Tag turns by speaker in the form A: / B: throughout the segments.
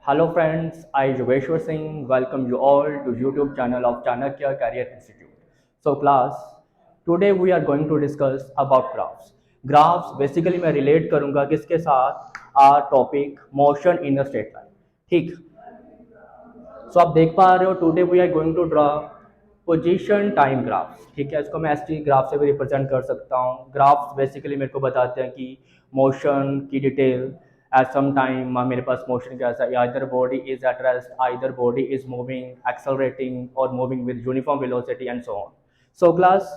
A: Hello friends, I Yogeshwar Singh welcome you all to YouTube channel of Chanakya Career Institute. So class, today we are going to discuss about graphs. Graphs basically मैं relate करूँगा किसके साथ topic motion in a straight line. ठीक, सो आप देख पा रहे हो today we are going to draw position time graphs. ठीक है, इसको मैं एस टी ग्राफ से भी रिप्रेजेंट कर सकता हूँ। ग्राफ्स बेसिकली मेरे को बताते हैं कि मोशन की डिटेल एट सम टाइम मेरे पास मोशन कैसा है, either body is at rest, either body is moving, accelerating और moving with uniform velocity and so on. So class,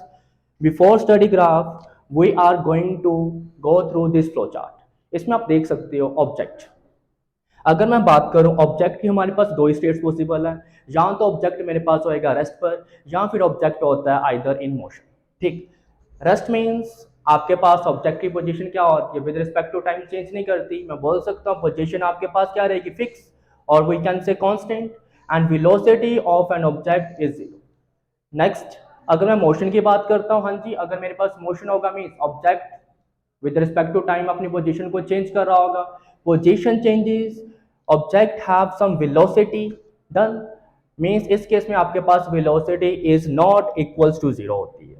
A: before study graph we are going to go through this flow chart. इसमें आप देख सकते हो object. अगर मैं बात करूं ऑब्जेक्ट की, हमारे पास दो स्टेट्स पॉसिबल है। या तो ऑब्जेक्ट मेरे पास होएगा रेस्ट पर, या फिर ऑब्जेक्ट होता है आइदर इन मोशन। ठीक, रेस्ट मीन्स आपके पास ऑब्जेक्ट की पोजीशन क्या होती है, with respect to time change नहीं करती। मैं बोल सकता हूँ पोजीशन आपके पास क्या रहेगी, फिक्स, और we can say constant, and velocity of an object is zero. Next, अगर मैं मोशन की बात करता हूँ, हाँ जी, अगर मेरे पास मोशन होगा means object with respect to time अपनी पोजीशन को चेंज कर रहा होगा। Position changes, object have some velocity, done. Means इस केस में आपके पास velocity is not equals to zero होती है।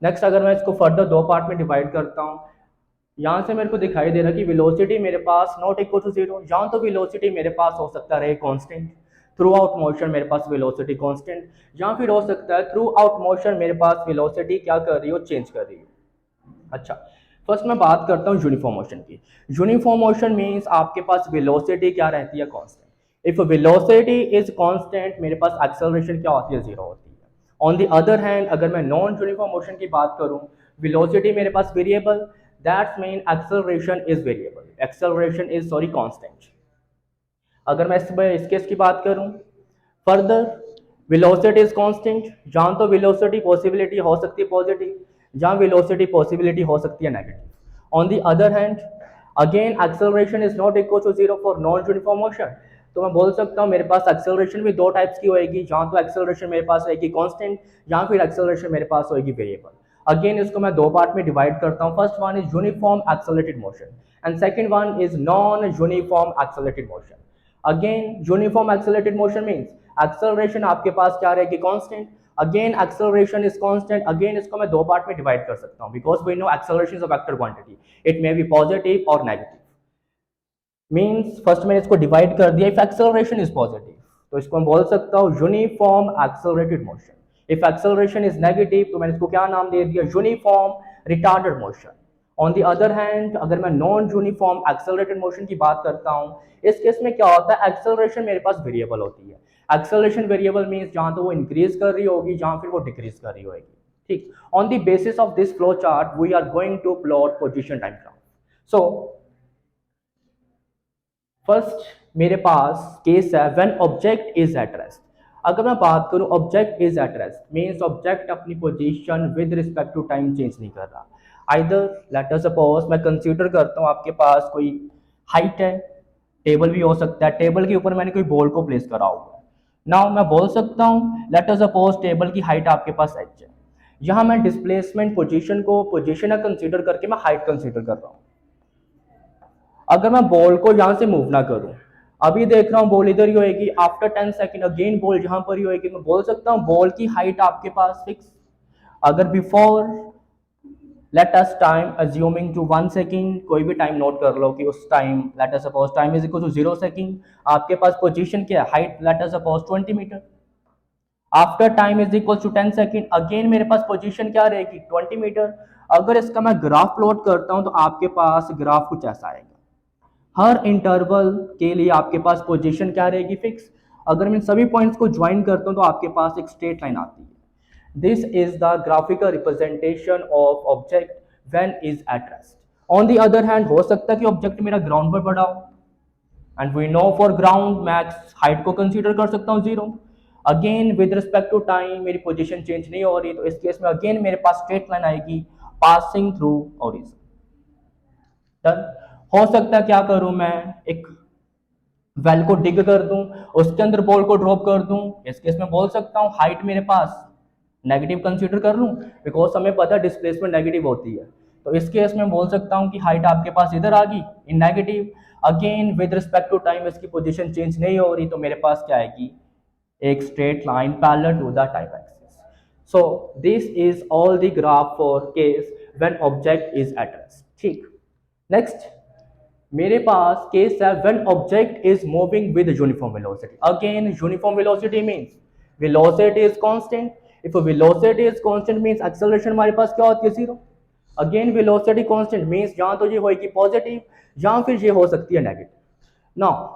A: नेक्स्ट, अगर मैं इसको फर्दर दो पार्ट में डिवाइड करता हूँ, यहाँ से मेरे को दिखाई दे रहा है कि वेलोसिटी मेरे पास नॉट इक्वल टू जीरो। यहाँ तो वेलोसिटी मेरे पास हो सकता रहे कांस्टेंट, थ्रू आउट मोशन मेरे पास वेलोसिटी कांस्टेंट, या फिर हो सकता है थ्रू आउट मोशन मेरे पास वेलोसिटी क्या कर रही हो, चेंज कर रही हो। अच्छा, फर्स्ट मैं बात करता हूँ यूनिफॉर्म मोशन की। यूनिफॉर्म मोशन मीन्स आपके पास वेलोसिटी क्या रहती है, constant. If velocity is constant मेरे पास एक्सेलरेशन क्या होती है, जीरो होती है। ऑन द अदर हैंड, अगर मैं नॉन यूनिफॉर्म मोशन की बात करूँ, वेलोसिटी मेरे पास variable, that's mean acceleration is variable, acceleration is sorry constant. अगर मैं इस केस की बात करूं फर्दर, वेलोसिटी इज कांस्टेंट, जहां तो वेलोसिटी पॉसिबिलिटी हो सकती है पॉजिटिव, जहां वेलोसिटी पॉसिबिलिटी हो सकती है negative. On the other hand, again acceleration is not equal to zero for non uniform motion. तो मैं बोल सकता हूँ मेरे पास एक्सेलरेशन भी दो टाइप्स की होएगी, जहां तो एक्सेलरेशन मेरे पास रहेगी कांस्टेंट, या फिर एक्सेलरेशन मेरे पास होएगी वेरिएबल। अगेन इसको मैं दो पार्ट में डिवाइड करता हूँ। First one is uniform accelerated motion and second one is non uniform accelerated motion. Again uniform accelerated motion means acceleration आपके पास क्या रहेगी, constant. Again acceleration is constant. Again इसको मैं दो पार्ट में डिवाइड कर सकता हूं, because we know acceleration is a vector quantity, it may be positive और नेगेटिव। मींस फर्स्ट मैंने इसको डिवाइड कर दिया, इफ एक्सेलरेशन इज पॉजिटिव तो इसको मैं बोल सकता हूं uniform accelerated motion. If acceleration is negative तो मैंने इसको क्या नाम दे दिया, uniform retarded motion. On the other hand, अगर मैं नॉन यूनिफॉर्म एक्सेलरेटेड मोशन की बात करता हूं, इस केस में क्या होता है, एक्सेलरेशन मेरे पास वेरिएबल होती है। एक्सेलरेशन वेरिएबल मींस जहां तो वो इंक्रीज कर रही होगी, जहां फिर वो डिक्रीज कर रही होगी। ठीक, on the basis of this flow chart we are going to plot position time graph. So first मेरे पास केस है when object is at rest. अगर मैं बात करूं object is at rest means object अपनी position with respect to time change नहीं कर रहा। आइदर लेट अस सपोज मैं कंसीडर करता हूं आपके पास कोई हाइट है, टेबल भी हो सकता है, टेबल के ऊपर मैंने कोई बॉल को प्लेस करा हुआ है। नाउ मैं बोल सकता हूं लेट अस सपोज टेबल की हाइट आपके पास एच है। यहां मैं डिस्प्लेसमेंट पोजीशन को पोजीशन कंसीडर करके मैं हाइट कंसीडर कर रहा हूं। अगर मैं बॉल को यहां से मूव ना करूं, अभी देख रहा हूं बॉल इधर ही होएगी, आफ्टर 10 सेकंड अगेन बॉल यहां पर ही होएगी, मैं बोल सकता हूं बॉल की हाइट आपके पास फिक्स। अगर before let us time assuming to 1 second, कोई भी टाइम नोट कर लो कि उस time let us suppose time is equal to 0 second, आपके पास पोजीशन क्या है, height let us suppose 20 metre. After time is equal to 10 second, again मेरे पास पोजीशन क्या रहेगी, 20 मीटर। अगर इसका मैं ग्राफ प्लॉट करता हूं तो आपके पास ग्राफ कुछ ऐसा आएगा। हर इंटरवल के लिए आपके पास पोजीशन क्या रहेगी, फिक्स। अगर मैं सभी पॉइंट्स को ज्वाइन करता हूं तो आपके पास एक स्ट्रेट लाइन आती है। This is the graphical representation of object when is at rest. On the other hand, हो सकता है कि ऑब्जेक्ट मेरा ग्राउंड पर पड़ा हो, and we know for ground max height को कंसीडर कर सकता हूँ zero. Again with respect to time मेरी पोजीशन चेंज नहीं हो रही, तो इस केस में अगेन मेरे पास स्ट्रेट लाइन आएगी पासिंग थ्रू ओरिजिन। डन। हो सकता है क्या करूं मैं, एक वेल को डिग कर दूं, उसके अंदर बॉल को ड्रॉप कर दूं। इस केस में बोल सकता हूं हाइट मेरे पास नेगेटिव कंसीडर कर लूं, बिकॉज हमें पता है डिस्प्लेसमेंट नेगेटिव होती है। तो इस केस में बोल सकता हूँ कि हाइट आपके पास इधर आ गई in negative, again with respect to time इसकी पोजीशन चेंज नहीं हो रही, तो मेरे पास क्या आएगी, एक straight line parallel to the time axis. So this is all the graph for case when object is at rest. ठीक, नेक्स्ट मेरे पास केस है when object is moving with uniform velocity. Again uniform velocity means velocity is constant. If velocity is constant means acceleration हमारे पास क्या होती है, zero. Again velocity constant means जहां तो ये होगी पॉजिटिव या फिर ये हो सकती है नेगेटिव. नाउ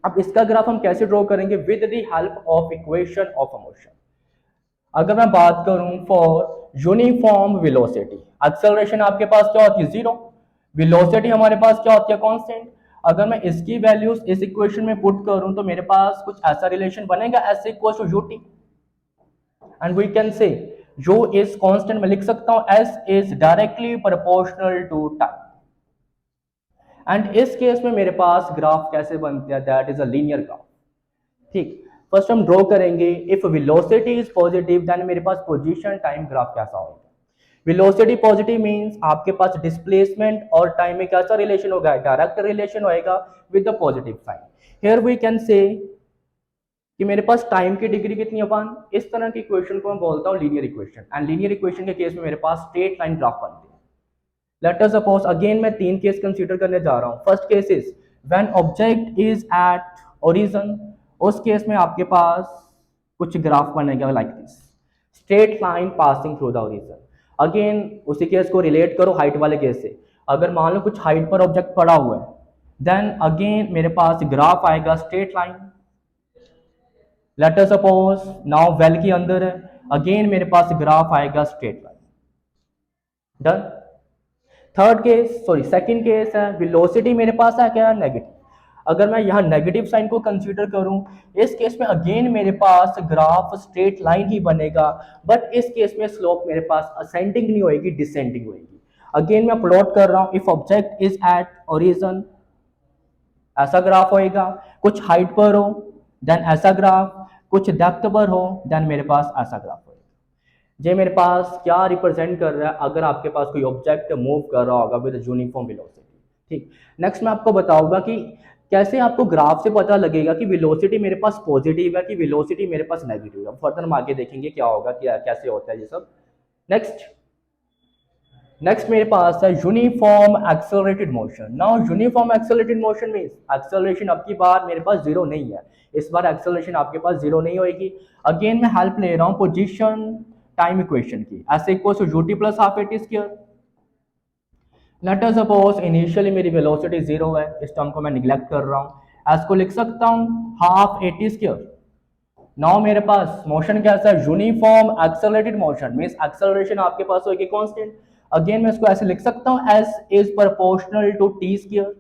A: अब इसका ग्राफ हम कैसे ड्रॉ करेंगे, with the help of equation of motion. अगर मैं बात करूं फॉर यूनिफॉर्म वेलोसिटी, एक्सेलरेशन आपके पास क्या होती है, जीरो. वेलोसिटी हमारे पास क्या होती है, कांस्टेंट. अगर मैं इसकी वैल्यूज इस इक्वेशन में पुट करूं तो मेरे पास कुछ ऐसा रिलेशन बनेगा, S equals to UT, and we can say U is constant में लिख सकता हूं, S is directly proportional to time. And इस केस में मेरे पास ग्राफ कैसे बनते हैं, that is a linear graph. ठीक, फर्स्ट हम ड्रॉ करेंगे. If velocity is positive then मेरे पास पोजीशन टाइम ग्राफ कैसा होगा. वेलोसिटी पॉजिटिव मींस आपके पास डिस्प्लेसमेंट और टाइम में कैसा रिलेशन होगा, डायरेक्ट रिलेशन होएगा with the positive sign. Here we can say कि मेरे पास टाइम की डिग्री कितनी है, 1. इस तरह की इक्वेशन को मैं बोलता हूँ linear equation. And linear equation के केस में मेरे पास स्ट्रेट लाइन ग्राफ बनती है. लेट अस सपोज, अगेन मैं 3 केस कंसीडर करने जा रहा हूँ. First case is when object is at origin. उस केस में आपके पास कुछ ग्राफ बनेगा like this, straight line passing through the origin. Again उसी केस को रिलेट करो हाइट वाले केस से. अगर मान लो कुछ हाइट पर ऑब्जेक्ट पड़ा हुआ है, देन अगेन मेरे पास ग्राफ आएगा straight line. Late us suppose now well के अंदर है, अगेन मेरे पास ग्राफ आएगा straight line. Done. Third case, sorry second case है, वेलोसिटी मेरे पास है क्या, नेगेटिव. अगर मैं यहाँ नेगेटिव साइन को कंसीडर करूं, इस केस में अगेन मेरे पास ग्राफ स्ट्रेट लाइन ही बनेगा, बट इस केस में स्लोप मेरे पास असेंडिंग नहीं होएगी, डिसेंडिंग होएगी. अगेन मैं प्लॉट कर रहा हूं, if object is at origin ऐसा ग्राफ होएगा, कुछ हाइट पर हो देन ऐसा ग्राफ, कुछ डेप्थ पर हो देन मेरे पास ऐसा ग्राफ होएगा. ये मेरे पास क्या रिप्रेजेंट कर रहा है, अगर आपके पास कोई ऑब्जेक्ट मूव कर रहा होगा विद यूनिफॉर्म वेलोसिटी. ठीक, नेक्स्ट मैं आपको बताऊंगा कि कैसे आपको ग्राफ से पता लगेगा कि वेलोसिटी मेरे पास पॉजिटिव है कि वेलोसिटी मेरे पास नेगेटिव है. फर्दर हम आगे देखेंगे क्या होगा, क्या कैसे होता है ये सब. नेक्स्ट मेरे पास है uniform accelerated motion. Now uniform accelerated motion means acceleration अब की बार मेरे पास जीरो नहीं है, इस बार एक्सेलरेशन आपके पास जीरो नहीं होएगी. अगेन मैं हेल्प ले रहा हूं पोजीशन टाइम इक्वेशन की, S equals to UT plus half AT square. Let us suppose initially मेरी वेलोसिटी जीरो है, इस टर्म को मैं निगलेक्ट कर रहा हूँ, एस को लिख सकता हूँ हाफ एटी स्क्वायर. नाउ मेरे पास मोशन कैसा है, uniform accelerated motion means acceleration आपके पास होगी कांस्टेंट. अगेन मैं इसको ऐसे लिख सकता हूँ, S is proportional to T square.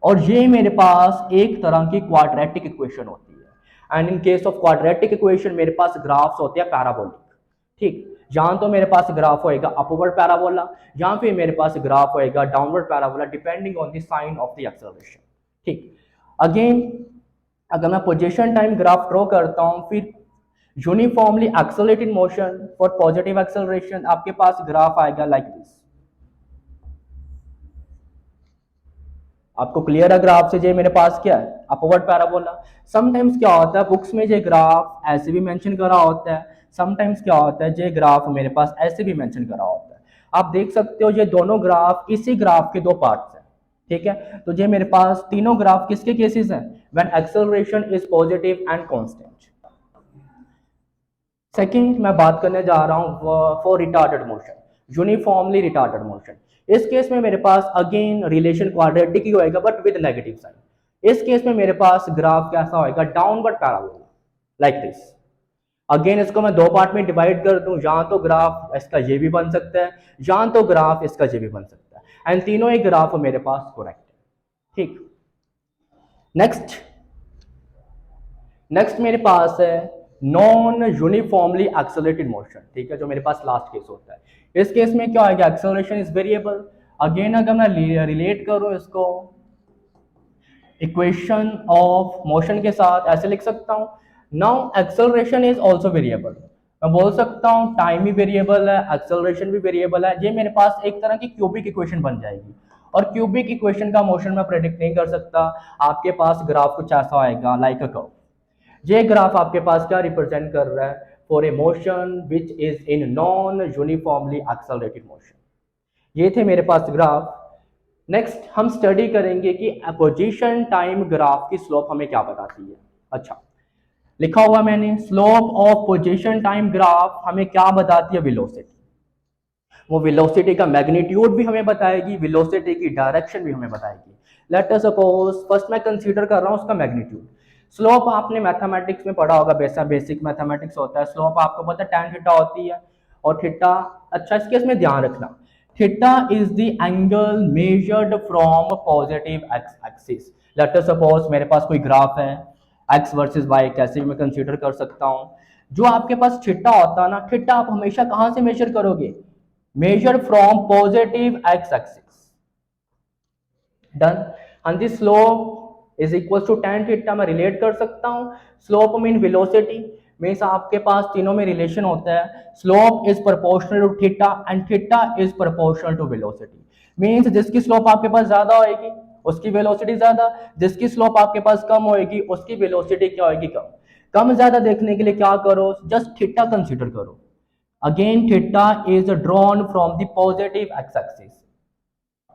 A: और ये मेरे पास एक तरह की क्वाड्रेटिक इक्वेशन होती है. And in case of quadratic equation मेरे पास ग्राफ्स होते हैं पैराबोलिक. ठीक, जहां तो मेरे पास ग्राफ होएगा अपवर्ड पैराबोला, या फिर मेरे पास ग्राफ होएगा downward parabola, depending on the sign of the acceleration. ठीक, अगेन अगर मैं पोजीशन टाइम ग्राफ ड्रॉ करता हूं, फिर uniformly accelerated motion for positive acceleration, आपके पास ग्राफ आएगा लाइक दिस. आपको क्लियर है ग्राफ से, ये मेरे पास क्या है, अपवर्ड पैराबोला. समटाइम्स क्या होता है बुक्स में ये ग्राफ ऐसे भी मेंशन करा होता है, समटाइम्स क्या होता है ये ग्राफ मेरे पास ऐसे भी मेंशन करा होता है. आप देख सकते हो ये दोनों ग्राफ इसी ग्राफ के दो पार्ट्स हैं. ठीक है, तो ये मेरे पास तीनों ग्राफ किसके केसेस हैं, when acceleration is positive and constant. Second मैं बात करने जा रहा हूं for retarded motion, uniformly retarded motion. इस केस में मेरे पास अगेन रिलेशन क्वाड्रेटिक ही होएगा बट विद नेगेटिव साइन. इस केस में मेरे पास ग्राफ कैसा होएगा, downward parabola like this. Again इसको मैं दो पार्ट में डिवाइड कर दूं, या तो ग्राफ इसका ये भी बन सकता है, या तो ग्राफ इसका ये भी बन सकता है, एंड तीनों ही ग्राफ मेरे पास करेक्ट है. ठीक, नेक्स्ट मेरे पास है नॉन यूनिफॉर्मली एक्सेलरेटेड मोशन. ठीक है, जो मेरे पास लास्ट केस होता है. इस केस में क्या आएगा, एक्सेलरेशन इज वेरिएबल. अगेन अगर मैं रिलेट करूं इसको इक्वेशन ऑफ मोशन के साथ, ऐसे लिख सकता हूं, now acceleration is also variable. मैं बोल सकता हूँ टाइम भी वेरिएबल है, एक्सेलरेशन भी वेरिएबल है। ये मेरे पास एक तरह की क्यूबिक इक्वेशन बन जाएगी, और क्यूबिक इक्वेशन का मोशन मैं प्रेडिक्ट नहीं कर सकता। आपके पास ग्राफ कुछ ऐसा आएगा लाइक अ कर्व। ये ग्राफ आपके पास क्या रिप्रेजेंट कर रहा है? For a motion which is in non uniformly accelerated motion. ये थे मेरे पास ग्राफ। नेक्स्ट हम स्टडी करेंगे कि पोजीशन टाइम ग्राफ की स्लोप हमें क्या बताती है। अच्छा, लिखा हुआ मैंने, slope of position time graph हमें क्या बताती है? वेलोसिटी। वो वेलोसिटी का मैग्नीट्यूड भी हमें बताएगी, वेलोसिटी की डायरेक्शन भी हमें बताएगी। लेट अस सपोज फर्स्ट मैं कंसीडर कर रहा हूं उसका मैग्नीट्यूड। स्लोप आपने मैथमेटिक्स में पढ़ा होगा, बेसिक मैथमेटिक्स होता है। स्लोप आपको पता है tan थीटा होती है, और थीटा, अच्छा इसके इसमें ध्यान रखना, theta is the angle measured from positive X axis. Late us suppose मेरे पास कोई ग्राफ है, एक्स वर्सेस वाई, कैसे भी मैं कंसीडर कर सकता हूं। जो आपके पास थीटा होता है ना, थीटा आप हमेशा कहां से मेजर करोगे? Measure from positive X axis. Done. And this slope is equal to tan theta. मैं रिलेट कर सकता हूं स्लोप मीन वेलोसिटी, मीन्स आपके पास तीनों में रिलेशन होता है। Slope is proportional to theta and theta is proportional to velocity. Means जिसकी स्लोप आपके पास ज्यादा होएगी उसकी वेलोसिटी ज्यादा, जिसकी स्लोप आपके पास कम होएगी उसकी वेलोसिटी क्या होएगी? कम। कम ज्यादा देखने के लिए क्या करो? जस्ट थीटा कंसीडर करो। Again theta is drawn from the positive X axis.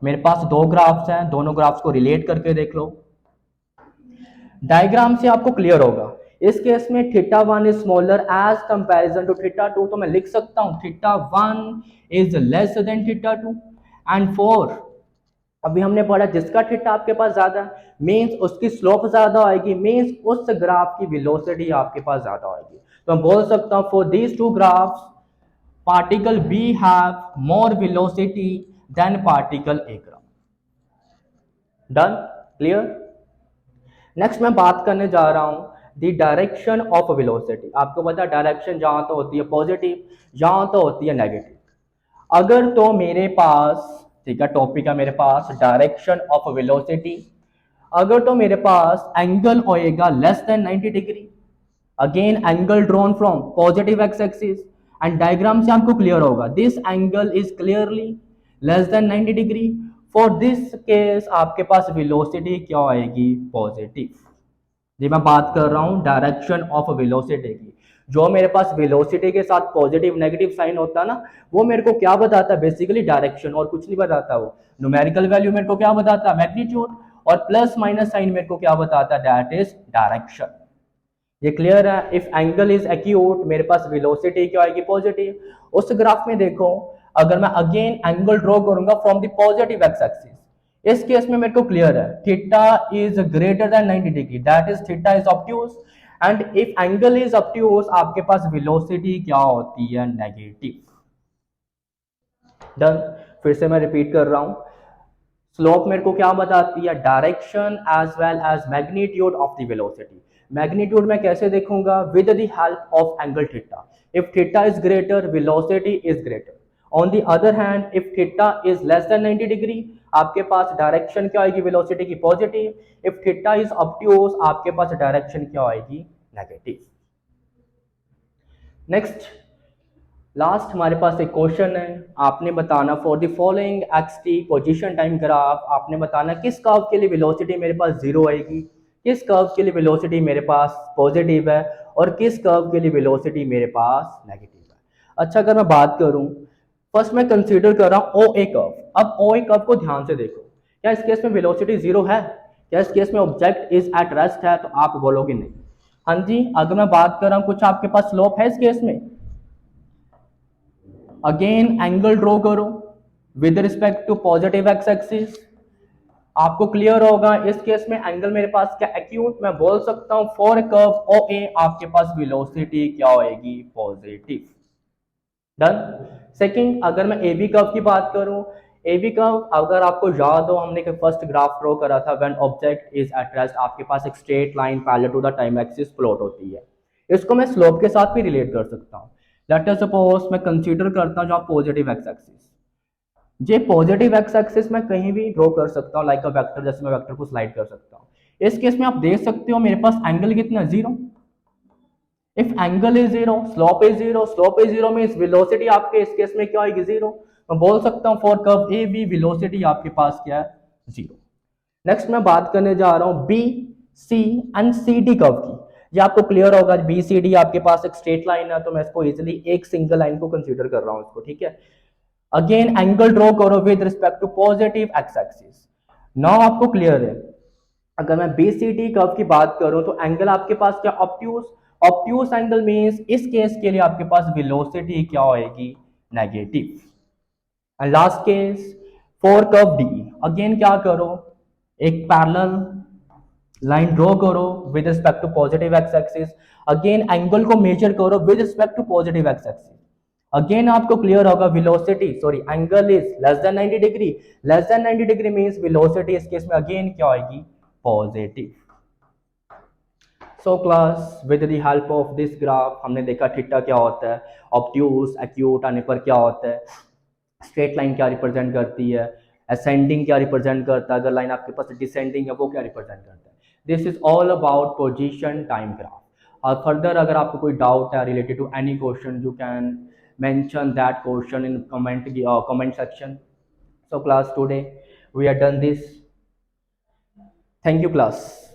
A: मेरे पास दो ग्राफ्स हैं, दोनों ग्राफ्स को रिलेट करके देख लो। डायग्राम से आपको क्लियर होगा। इस केस में theta one is smaller as comparison to theta two, तो मैं लिख सकता हूं theta one is less than theta two. And for, अभी हमने पढ़ा जिसका थीटा आपके पास ज्यादा मीन्स उसकी स्लोप ज्यादा आएगी, मीन्स उस ग्राफ की वेलोसिटी आपके पास ज्यादा आएगी। तो मैं बोल सकता हूं for these two graphs particle B have more velocity than particle A graph. Done? Clear? Next मैं बात करने जा रहा हूं द डायरेक्शन ऑफ वेलोसिटी। आपको पता है डायरेक्शन जहां तो होती है पॉजिटिव, जहां तो होती है नेगेटिव। अगर तो मेरे पास, ठीक है, टॉपिक है मेरे पास डायरेक्शन ऑफ वेलोसिटी। अगर तो मेरे पास एंगल होएगा less than 90 degree, again angle drawn from positive X axis, and diagram से आपको क्लियर होगा this angle is clearly less than 90 degree. For this case आपके पास वेलोसिटी क्या आएगी? पॉजिटिव। जी मैं बात कर रहा हूं डायरेक्शन ऑफ वेलोसिटी की। जो मेरे पास वेलोसिटी के साथ पॉजिटिव नेगेटिव साइन होता है ना, वो मेरे को क्या बताता है? बेसिकली डायरेक्शन, और कुछ नहीं बताता। वो न्यूमेरिकल वैल्यू मेरे को क्या बताता है? मैग्नीट्यूड। और प्लस माइनस साइन मेरे को क्या बताता है? That is direction. ये क्लियर है? इफ एंगल इज एक्यूट, मेरे पास वेलोसिटी क्या आएगी? पॉजिटिव। उस ग्राफ में देखो, अगर मैं अगेन एंगल ड्रॉ करूंगा from the positive X axis, इस केस में मेरे को क्लियर है theta is greater than 90 degree, that is theta is obtuse. And if angle is obtuse, आपके पास वेलोसिटी क्या होती है? नेगेटिव। डन। फिर से मैं रिपीट कर रहा हूं, स्लोप मेरे को क्या बताती है? Direction as well as magnitude of the velocity. Magnitude में कैसे देखूंगा? With the help of angle theta. If theta is greater, velocity is greater. On the other hand, if theta is less than 90 degree, आपके पास direction क्या आएगी? Velocity की positive. If theta is obtuse, आपके पास डायरेक्शन क्या आएगी? Negative. Next, last हमारे पास एक क्वेश्चन है। आपने बताना for the following x T position time graph, आपने बताना किस कर्व के लिए वेलोसिटी मेरे पास जीरो आएगी, किस कर्व के लिए वेलोसिटी मेरे पास पॉजिटिव है, और किस कर्व के लिए वेलोसिटी मेरे पास नेगेटिव है। अच्छा, अगर मैं बात करूं, फर्स्ट मैं कंसीडर कर रहा हूं ओ ए कर्व। अब ओ ए कर्व को ध्यान से देखो, क्या इस केस में वेलोसिटी जीरो है? क्या इस केस में ऑब्जेक्ट इज एट रेस्ट है? तो आप बोलोगे नहीं। हाँ जी। अगर मैं बात कर रहा हूं कुछ आपके पास स्लोप है इस केस में, अगेन एंगल ड्रॉ करो with respect to positive X axis, आपको क्लियर होगा इस केस में एंगल मेरे पास क्या एक्यूट। मैं बोल सकता हूं फॉर कर्व ओ ए, आपके पास वेलोसिटी क्या होएगी? पॉजिटिव। डन। सेकंड, अगर मैं ए बी कर्व की बात करूं, ए बी कर्व अगर आपको याद हो, हमने फर्स्ट ग्राफ ड्रॉ करा था when object is at rest, आपके पास एक straight line parallel to the time axis plot होती है। इसको मैं स्लोप के साथ भी रिलेट कर सकता हूं। लेट अस सपोज मैं कंसीडर करता हूं जहां पॉजिटिव एक्स एक्सिस, ये पॉजिटिव एक्स एक्सिस मैं कहीं भी ड्रॉ कर सकता हूं लाइक अ वेक्टर, जैसे मैं वेक्टर को स्लाइड कर सकता हूं। इस केस में आप देख सकते हो मेरे पास एंगल कितना? Zero. If angle is zero, slope is zero, slope is zero means velocity आपके इस केस में क्या आएगी, जीरो। मैं बोल सकता हूँ for curve A B velocity आपके पास क्या है, जीरो। नेक्स्ट मैं बात करने जा रहा हूँ B C and C D curve की। ये आपको क्लियर होगा, बी सी डी आपके पास एक स्ट्रेट लाइन है, तो मैं इसको इजिली एक सिंगल लाइन को कंसीडर कर रहा हूँ इसको, ठीक है। अगेन एंगल ड्रॉ करो with respect to positive X axis. Now आपको क्लियर है, अगर मैं बीसीटी कर्व की बात करूं तो एंगल आपके पास क्या, ऑब्ट्यूज। ऑब्ट्यूज एंगल मींस इस केस के लिए आपके पास वेलोसिटी क्या होएगी, negative. And last case for curve D, again क्या करो, एक पैरेलल लाइन ड्रॉ करो with respect to positive X axis. Again angle को मेजर करो with respect to positive X axis. Again आपको क्लियर होगा velocity sorry angle is less than 90 degree. Less than 90 degree means velocity इस case में again क्या आएगी, positive. So class with the help of this graph हमने देखा theta क्या होता है, ऑब्ट्यूज एक्यूट आने पर क्या होता है, स्ट्रेट लाइन क्या रिप्रेजेंट करती है, असेंडिंग क्या रिप्रेजेंट करता है, अगर लाइन आपके पास डिसेंडिंग है वो क्या रिप्रेजेंट करता है। This is all about position time graph. और फर्दर अगर आपको कोई डाउट है related to any question you can mention that question in comment section. So class, today we are done this. Thank you class.